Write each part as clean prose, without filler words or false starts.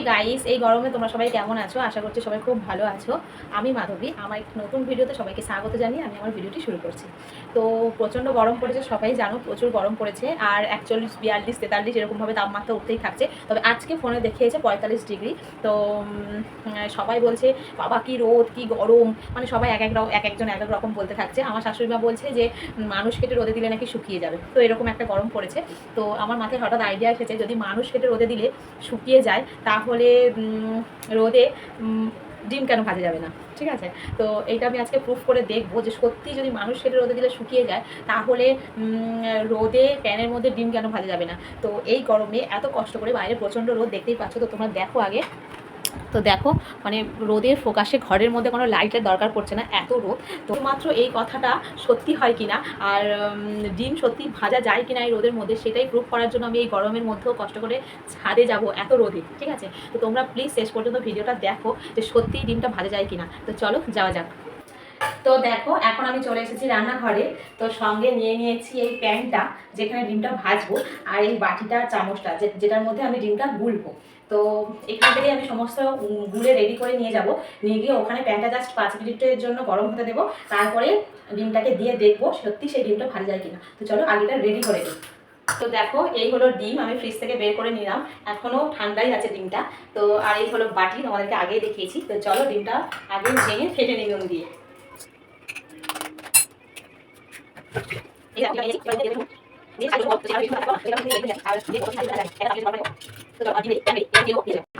Guys, এই গরমে তোমরা সবাই কেমন আছো? আশা করছি সবাই খুব ভালো আছো। আমি মাধবী, আমার একটা নতুন ভিডিওতে সবাইকে স্বাগত জানিয়ে আমি আমার ভিডিওটি শুরু করছি। তো প্রচণ্ড গরম পড়েছে, সবাই জানো প্রচুর গরম পড়েছে। আর 41, 42, 43 এরকমভাবে তাপমাত্রা উঠতেই থাকছে। তবে আজকে ফোনে দেখিয়েছে 45 ডিগ্রি। তো সবাই বলছে বাবা কি রোদ, কি গরম, মানে সবাই একজন এক এক রকম বলতে থাকছে। আমার শাশুড়িমা বলছে যে মানুষ কেটে রোদে দিলে নাকি শুকিয়ে যাবে। তো এরকম একটা গরম পড়েছে। তো আমার মাথায় হঠাৎ আইডিয়া এসেছে, যদি মানুষ কেটে রোদে দিলে শুকিয়ে যায় তাহলে রোদে ডিম কেন ভাজা যাবে না? ঠিক আছে, তো এইটা আমি আজকে প্রুফ করে দেখবো যে সত্যি যদি মানুষ কেটে রোদে দিলে শুকিয়ে যায় তাহলে রোদে প্যানের মধ্যে ডিম কেন ভাজা যাবে না। তো এই গরমে এত কষ্ট করে বাইরে প্রচণ্ড রোদ, দেখতেই পাচ্ছ। তো তোমরা দেখো আগে, তো দেখো মানে রোদের ফোকাসে ঘরের মধ্যে কোনো লাইটের দরকার পড়ছে না, এত রোদ। তো মাত্র এই কথাটা সত্যি হয় কিনা আর ডিম সত্যি ভাজা যায় কিনা এই রোদের মধ্যে, সেটাই প্রুফ করার জন্য আমি এই গরমের মধ্যেও কষ্ট করে ছাদে যাব এত রোদে। ঠিক আছে, তো তোমরা প্লিজ শেষ পর্যন্ত ভিডিওটা দেখো যে সত্যিই ডিমটা ভাজা যায় কিনা। তো চলো যাওয়া যাক। তো দেখো এখন আমি চলে এসেছি রান্নাঘরে। তো সঙ্গে নিয়ে নিয়েছি এই প্যানটা যেখানে ডিমটা ভাজবো, আর এই বাটিটা চামচটা যেটার মধ্যে আমি ডিমটা গুলবো। তো এখান থেকে আমি সমস্ত গুলে রেডি করে নিয়ে যাব, নিয়ে গিয়ে ওখানে প্যানটা জাস্ট 5 মিনিটের জন্য গরম হতে দেবো। তারপরে ডিমটাকে দিয়ে দেখবো সত্যি সেই ডিমটা ভাজা যায় কিনা। তো চলো আগেটা রেডি করে দিই। তো দেখো এই হলো ডিম, আমি ফ্রিজ থেকে বের করে নিলাম, এখনও ঠান্ডাই আছে ডিমটা। তো আর এই হলো বাটি, তোমাদেরকে আগেই দেখিয়েছি। তো চলো ডিমটা আগে ভেঙে ফেটে নিই নুন দিয়ে।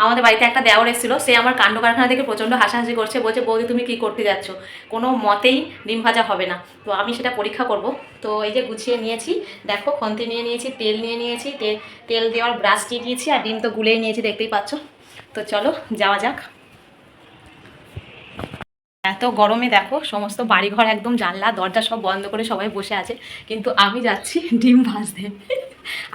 আমাদের বাড়িতে একটা দেওর এসেছিল, সে আমার কাণ্ড কারখানা থেকে প্রচণ্ড হাসাহাসি করছে, বলছে বৌদি তুমি কি করতে যাচ্ছ, কোনো মতেই ডিম ভাজা হবে না। তো আমি সেটা পরীক্ষা করব। তো এই যে গুছিয়ে নিয়েছি, দেখো খন্তি নিয়ে নিয়েছি, তেল নিয়ে নিয়েছি, তেল দেওয়ার ব্রাশ দিয়ে নিয়েছি, আর ডিম তো গুলেই নিয়েছি দেখতেই পাচ্ছ। তো চলো যাওয়া যাক। এত গরমে দেখো সমস্ত বাড়িঘর একদম জানলা দরজা সব বন্ধ করে সবাই বসে আছে, কিন্তু আমি যাচ্ছি ডিম ভাজতে।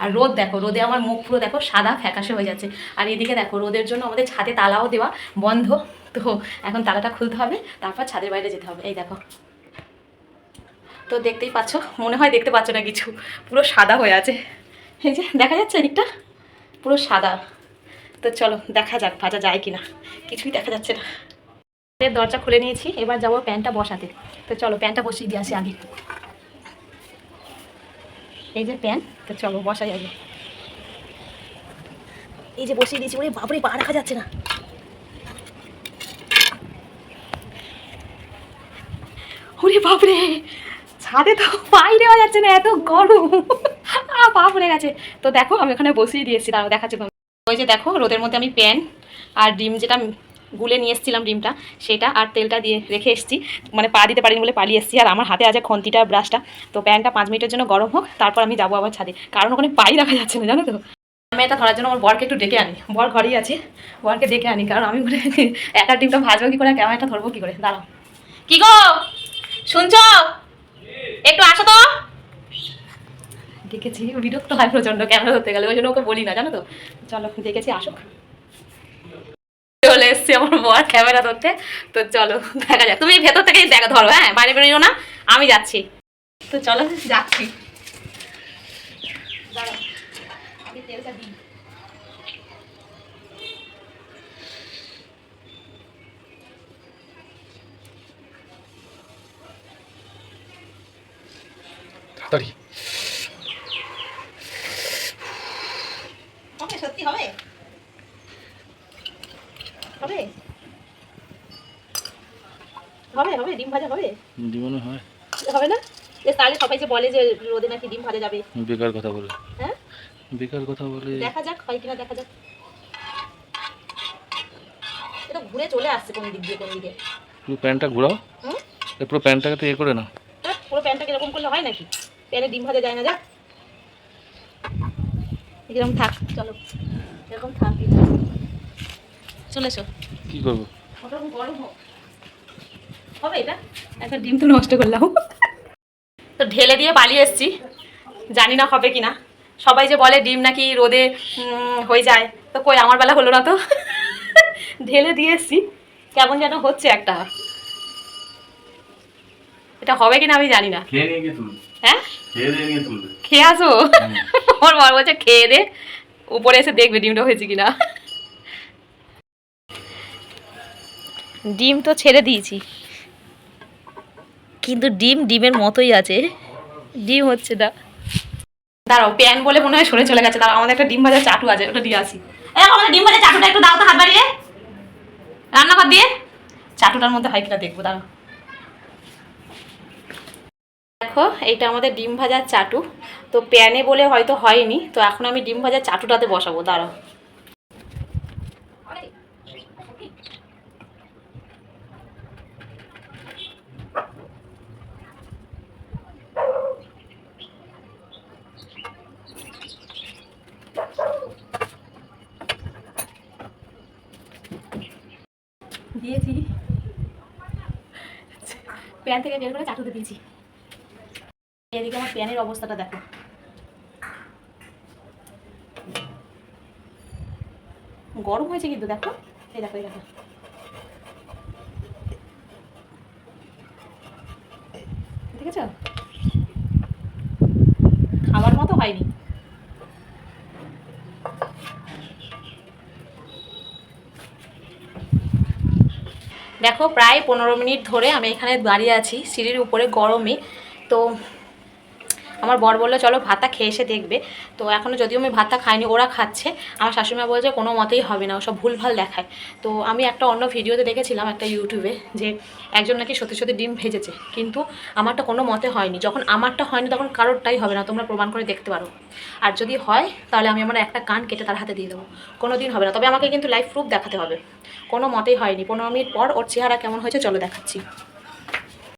আর রোদ দেখো, রোদে আমার মুখ পুরো দেখো সাদা ফ্যাকাশে হয়ে যাচ্ছে। আর এদিকে দেখো রোদের জন্য আমাদের ছাদে তালাও দেওয়া বন্ধ। তো এখন তালাটা খুলতে হবে, তারপর ছাদের বাইরে যেতে হবে। এই দেখো, তো দেখতেই পাচ্ছ, মনে হয় দেখতে পাচ্ছ না কিছু, পুরো সাদা হয়ে আছে। এই যে দেখা যাচ্ছে এদিকটা পুরো সাদা। তো চলো দেখা যাক ভাজা যায় কিনা, কিছুই দেখা যাচ্ছে না। দরজা খুলে নিয়েছি, এবার যাবো প্যানটা বসাতে। তো চলো প্যানটা বসিয়ে দিয়ে আসি আগে। এই যে প্যান, তো চলো বসাই আগে। এই যে বসিয়ে দিয়েছি, ওরে বাপরে পা রাখা যাচ্ছে না। ওরে বাপরে, ছাদে তো পাই দেওয়া যাচ্ছে না, এত গরম, পা পড়ে গেছে। তো দেখো আমি ওখানে বসিয়ে দিয়েছি, তারও দেখাচ্ছে। ওই যে দেখো রোদের মধ্যে আমি প্যান আর ডিম যেটা গুলে নিয়ে এসেছিলাম ডিমটা, সেটা আর তেলটা দিয়ে রেখে এসেছি, মানে পা দিতে পারিনি বলে পালিয়ে এসেছি। আর আমার হাতে আছে খন্তিটা ব্রাশটা। তো প্যানটা 5 মিনিটের জন্য গরম হোক, তারপর আমি যাবো আবার ছাদে, কারণ ওখানে পাই রাখা যাচ্ছে না, জানো তো। আমি এটা ধরার জন্য আমার বরকে একটু ডেকে আনি, বর ঘরেই আছে, বরকে ডেকে আনি, কারণ আমি একা ডিমটা ভাজবো কি করে, ক্যামেরাটা ধরবো কি করে। দাঁড়াও, কি গো শুনছ, একটু আসো তো। দেখেছি বিরক্ত হয় প্রচন্ড ক্যামেরা ধরতে গেলে, ওই জন্য ওকে বলি না, জানো তো। চলো দেখেছি আসুক, চলে এসছি আমার বর ক্যামেরা ধরতে। তো চলো দেখা যাক, তুমি ভেতর থেকেই দেখা ধরো, হ্যাঁ বাইরে বেরোও না, আমি যাচ্ছি। তো চলো যাচ্ছি। তেলটা দিই। তাড়াতাড়ি হবে, সত্যি হবে, হবে হবে হবে ডিম ভাজা হবে, জীবনে হয় হবে না? তাহলে সবাই যে বলে যে রোদে নাকি ডিম ভাজা যাবে, বেকার কথা বলে, হ্যাঁ বেকার কথা বলে। দেখা যাক হয় কিনা, দেখা যাক। এটা ঘুরে চলে আসছে কোন দিক দিয়ে কোন দিকে। পুরো প্যান্টটা ঘোরাও, পুরো প্যান্টটাকে তো এ করে না। পুরো প্যানটাকে এরকম করলে হয় নাকি? প্যানে ডিম ভাজা যায় না, যাক এরকম থাক, চলো এরকম থাক, চলে এসো। কি করবো? ওরকম গরম হোক, হবে এটা। একটা ডিম তো নষ্ট করলাম। তো ঢেলে দিয়ে পালিয়ে এসছি, জানি না হবে কিনা। সবাই যে বলে ডিম নাকি রোদে হয়ে যায়, তো কই আমার বেলা হলো না তো। ঢেলে দিয়ে এসছি, কেমন যেন হচ্ছে একটা। এটা হবে কিনা আমি জানি না। হ্যাঁ খেয়ে আসো। আমার বর বলছে খেয়ে দে, উপরে এসে দেখবে ডিমটা হয়েছে কিনা। ডিম তো ছেড়ে দিয়েছি, কিন্তু ডিমের মতোই আছে, ডিম হচ্ছে না। দাঁড়াও, প্যান বলে মনে হয় সরে চলে গেছে। দাঁড়াও, আমাদের একটা ডিম ভাজার চাটু আছে, ওটা দিয়ে আসি। আমাদের ডিম ভাজার চাটুটা একটু দাও তো, হাত বাড়িয়ে রান্নাঘর দিয়ে। চাটুটার মধ্যে হয় কিনা দেখবো, দাঁড়াও। দেখো, এইটা আমাদের ডিম ভাজার চাটু। তো প্যানে বলে হয়তো হয়নি, তো এখন আমি ডিম ভাজার চাটুটাতে বসাবো, দাঁড়াও। দিয়েছি, প্যান থেকে বের করে চাটুতে দিয়েছি। এদিকে আমার প্যানের অবস্থাটা দেখো, গরম হয়েছে কিন্তু, দেখো, এই দেখো, এই দেখো। ঠিক আছে, খাবার মতো হয়নি। দেখো, প্রায় 15 মিনিট ধরে আমি এখানে দাঁড়িয়ে আছি সিঁড়ির উপরে গরমে। তো আমার বর বললো চলো ভাতটা খেয়ে এসে দেখবে। তো এখনও যদিও আমি ভাতটা খাইনি, ওরা খাচ্ছে। আমার শাশুড়িমা বলছে কোনো মতেই হবে না, ওসব ভুলভাল দেখায়। তো আমি একটা অন্য ভিডিওতে দেখেছিলাম একটা ইউটিউবে, যে একজন নাকি সত্যি সত্যি ডিম ভেজেছে, কিন্তু আমারটা কোনো মতে হয়নি। যখন আমারটা হয়নি তখন কারোরটাই হবে না, তোমরা প্রমাণ করে দেখতে পারো। আর যদি হয় তাহলে আমি আমার একটা কান কেটে তার হাতে দিয়ে দেবো, কোনো দিন হবে না। তবে আমাকে কিন্তু লাইভ প্রুফ দেখাতে হবে। কোনো মতেই হয়নি। 15 মিনিট পর ওর চেহারা কেমন হয়েছে চলো দেখাচ্ছি।